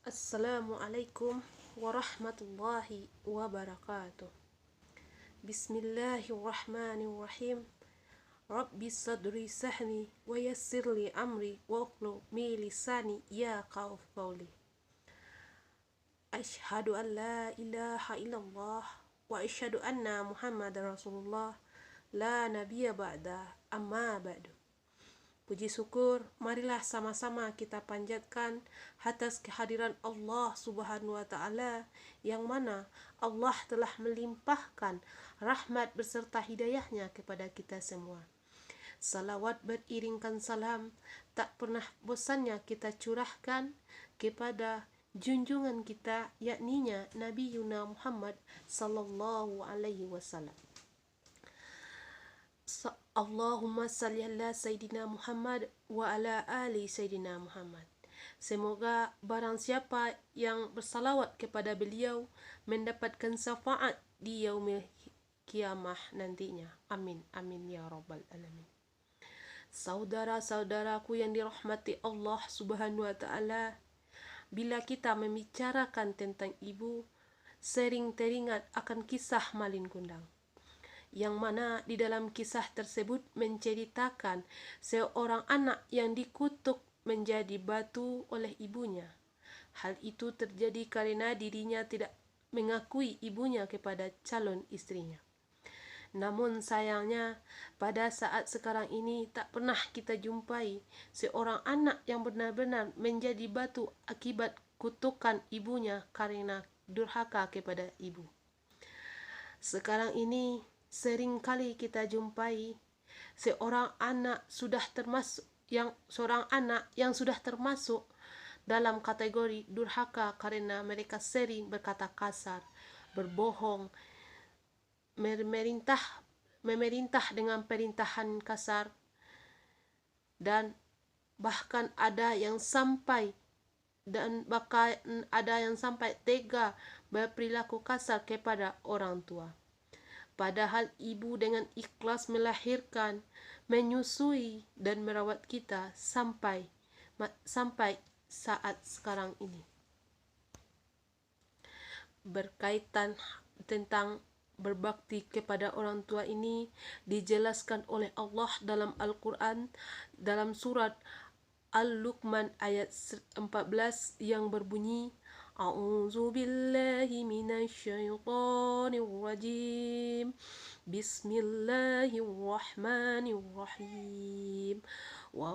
Assalamualaikum warahmatullahi wabarakatuh. Bismillahirrahmanirrahim. Rabbi sadri sahni wa yassirli amri wa uqlu mi lisani ya qawli. Ashhadu an la ilaha illallah wa ashhadu anna Muhammadar Rasulullah la nabiyya ba'da amma ba'du. Puji syukur, marilah sama-sama kita panjatkan atas kehadiran Allah Subhanahu wa Ta'ala, yang mana Allah telah melimpahkan rahmat beserta hidayahnya kepada kita semua. Salawat beriringkan salam tak pernah bosannya kita curahkan kepada junjungan kita, yakninya Nabi Yuna Muhammad sallallahu alaihi wasallam. Allahumma salli ala Sayyidina Muhammad wa ala ali Sayyidina Muhammad. Semoga barang siapa yang bersalawat kepada beliau mendapatkan syafaat di yaumil kiamah nantinya. Amin, amin ya rabbal alamin. Saudara-saudaraku yang dirahmati Allah Subhanahu wa Ta'ala, bila kita membicarakan tentang ibu, sering teringat akan kisah Malin Kundang, yang mana di dalam kisah tersebut menceritakan seorang anak yang dikutuk menjadi batu oleh ibunya. Hal itu terjadi karena dirinya tidak mengakui ibunya kepada calon istrinya. Namun sayangnya, pada saat sekarang ini tak pernah kita jumpai seorang anak yang benar-benar menjadi batu akibat kutukan ibunya karena durhaka kepada ibu. Sekarang ini sering kali kita jumpai seorang anak yang sudah termasuk dalam kategori durhaka karena mereka sering berkata kasar, berbohong, memerintah dengan perintahan kasar, dan bahkan ada yang sampai tega berperilaku kasar kepada orang tua. Padahal ibu dengan ikhlas melahirkan, menyusui, dan merawat kita sampai saat sekarang ini. Berkaitan tentang berbakti kepada orang tua ini dijelaskan oleh Allah dalam Al-Quran, dalam surat Al-Luqman ayat 14 yang berbunyi, A'udzu billahi minasyaitonir rajim. Bismillahirrahmanirrahim. Wa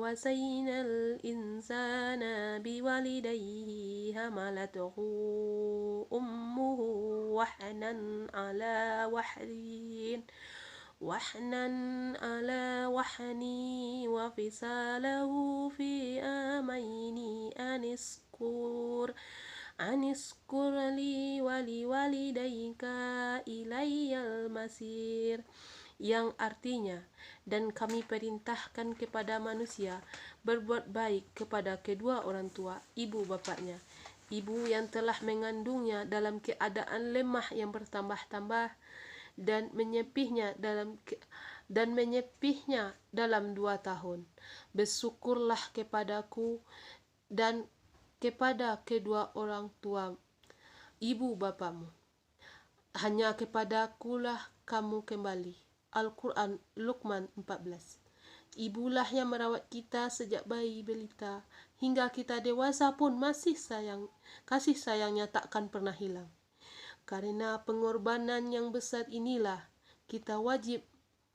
wasainal insana biwalidayhi hamalatuhu ummuhu wahnan ala wahni wa fisalahu fi amaini aniskur li wali walidayka ilayyal masir, yang artinya, dan kami perintahkan kepada manusia berbuat baik kepada kedua orang tua, ibu bapaknya, ibu yang telah mengandungnya dalam keadaan lemah yang bertambah-tambah dan menyepihnya dalam 2 tahun. Bersyukurlah kepadaku dan kepada kedua orang tua ibu bapamu. Hanya kepadakulah kamu kembali. Al-Quran Luqman 14. Ibulah yang merawat kita sejak bayi balita hingga kita dewasa pun kasih sayangnya takkan pernah hilang. Karena pengorbanan yang besar inilah kita wajib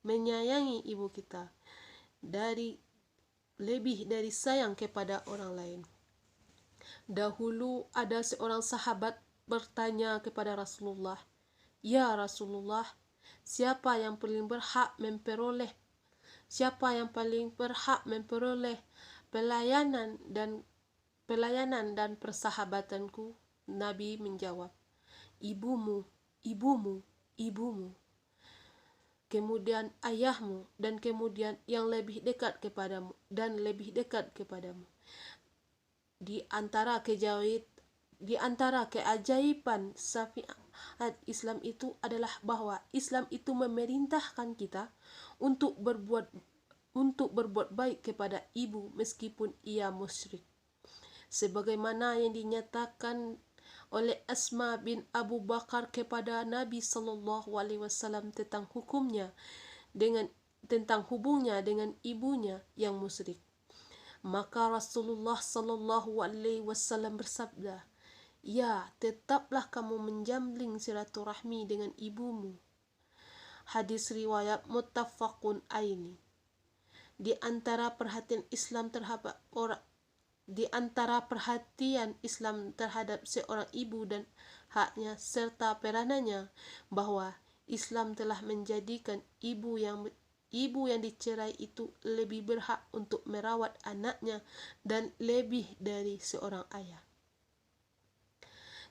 menyayangi ibu kita lebih dari sayang kepada orang lain. Dahulu ada seorang sahabat bertanya kepada Rasulullah, "Ya Rasulullah, siapa yang paling berhak memperoleh pelayanan dan persahabatanku?" Nabi menjawab, "Ibumu, ibumu, ibumu, kemudian ayahmu, dan kemudian yang lebih dekat kepadamu dan lebih dekat kepadamu." Di antara keajaiban syariat Islam itu adalah bahwa Islam itu memerintahkan kita untuk berbuat baik kepada ibu meskipun ia musyrik. sebagaimana yang dinyatakan oleh Asma bin Abu Bakar kepada Nabi sallallahu alaihi wasallam tentang hukumnya tentang hubungnya dengan ibunya yang musyrik. Maka Rasulullah sallallahu alaihi wasallam bersabda, "Ya, tetaplah kamu menjalin silaturahmi dengan ibumu." Hadis riwayat muttafaqun aini. Di antara perhatian Islam terhadap seorang ibu dan haknya serta peranannya, bahwa Islam telah menjadikan ibu yang dicerai itu lebih berhak untuk merawat anaknya dan lebih dari seorang ayah.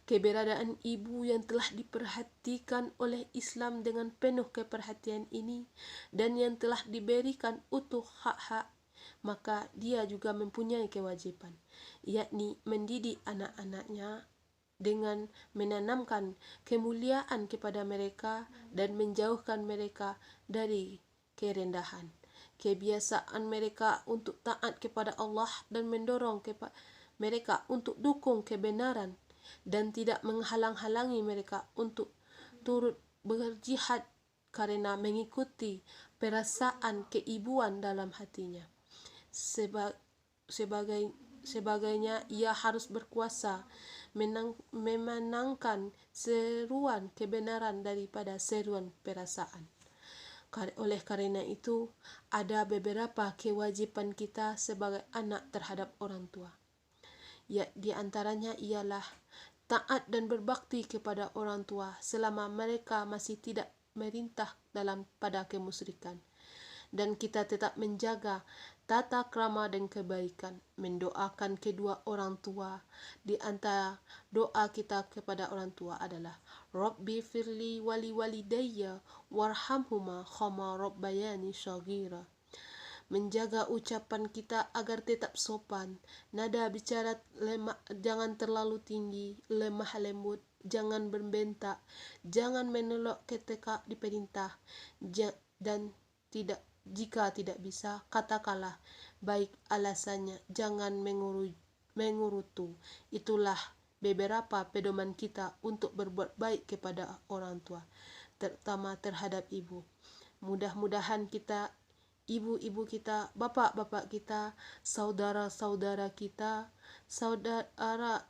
Keberadaan ibu yang telah diperhatikan oleh Islam dengan penuh keperhatian ini dan yang telah diberikan utuh hak-hak, maka dia juga mempunyai kewajiban, yakni mendidik anak-anaknya dengan menanamkan kemuliaan kepada mereka dan menjauhkan mereka dari kerendahan. Kebiasaan mereka untuk taat kepada Allah dan mendorong mereka untuk dukung kebenaran dan tidak menghalang-halangi mereka untuk turut berjihad karena mengikuti perasaan keibuan dalam hatinya. Sebagainya ia harus berkuasa memenangkan seruan kebenaran daripada seruan perasaan. Oleh karena itu, ada beberapa kewajiban kita sebagai anak terhadap orang tua. Ya, di antaranya ialah taat dan berbakti kepada orang tua selama mereka masih tidak merintah pada kemusyrikan. Dan kita tetap menjaga tata krama dan kebaikan, mendoakan kedua orang tua. Di antara doa kita kepada orang tua adalah Rabbi firli wali walidayya warhamhuma kama rabbayani shaghira. Menjaga ucapan kita agar tetap sopan, nada bicara jangan terlalu tinggi, lemah lembut, jangan membentak, jangan menolak ketika diperintah, dan jika tidak bisa, katakanlah baik alasannya, jangan mengurutu. Itulah beberapa pedoman kita untuk berbuat baik kepada orang tua, terutama terhadap ibu. Mudah-mudahan kita, ibu-ibu kita, bapak-bapak kita, saudara-saudara kita, saudara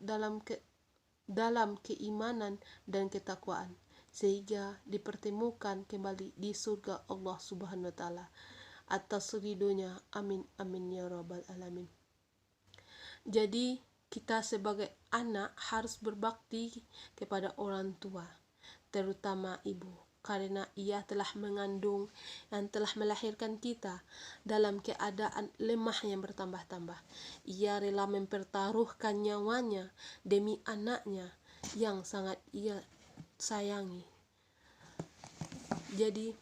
dalam keimanan dan ketakwaan, sehingga dipertemukan kembali di surga Allah Subhanahu wa taala atas ridhonya. Amin amin ya rabbal alamin. Jadi kita sebagai anak harus berbakti kepada orang tua, terutama ibu, karena ia telah mengandung dan telah melahirkan kita dalam keadaan lemah yang bertambah-tambah. Ia rela mempertaruhkan nyawanya demi anaknya yang sangat ia sayangi. Jadi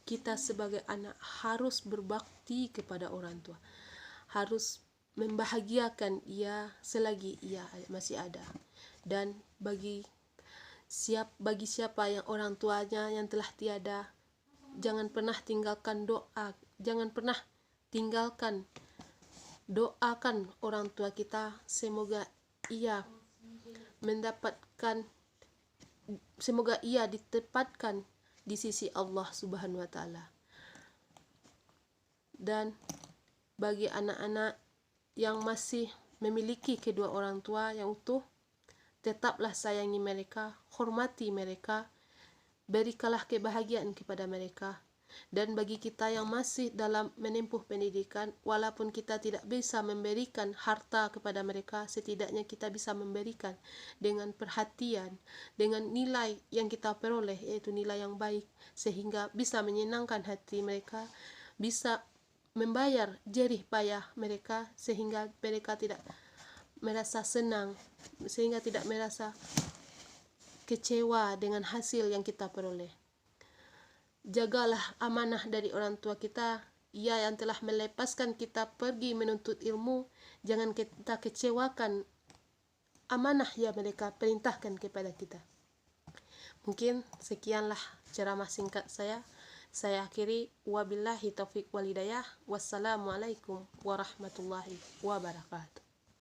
kita sebagai anak harus berbakti kepada orang tua, harus membahagiakan ia selagi ia masih ada. Dan bagi siapa yang orang tuanya yang telah tiada, jangan pernah doakan orang tua kita, semoga ia ditempatkan di sisi Allah Subhanahu wa taala. Dan bagi anak-anak yang masih memiliki kedua orang tua yang utuh, tetaplah sayangi mereka, hormati mereka, berikanlah kebahagiaan kepada mereka. Dan bagi kita yang masih dalam menempuh pendidikan, walaupun kita tidak bisa memberikan harta kepada mereka, setidaknya kita bisa memberikan dengan perhatian, dengan nilai yang kita peroleh, yaitu nilai yang baik, sehingga bisa menyenangkan hati mereka, bisa membayar jerih payah mereka, sehingga mereka tidak merasa senang, sehingga tidak merasa kecewa dengan hasil yang kita peroleh. Jagalah amanah dari orang tua kita, ia yang telah melepaskan kita pergi menuntut ilmu. Jangan kita kecewakan amanah yang mereka perintahkan kepada kita. Mungkin sekianlah ceramah singkat saya. Saya akhiri, wabillahi taufiq wal hidayah. Wassalamualaikum warahmatullahi wabarakatuh.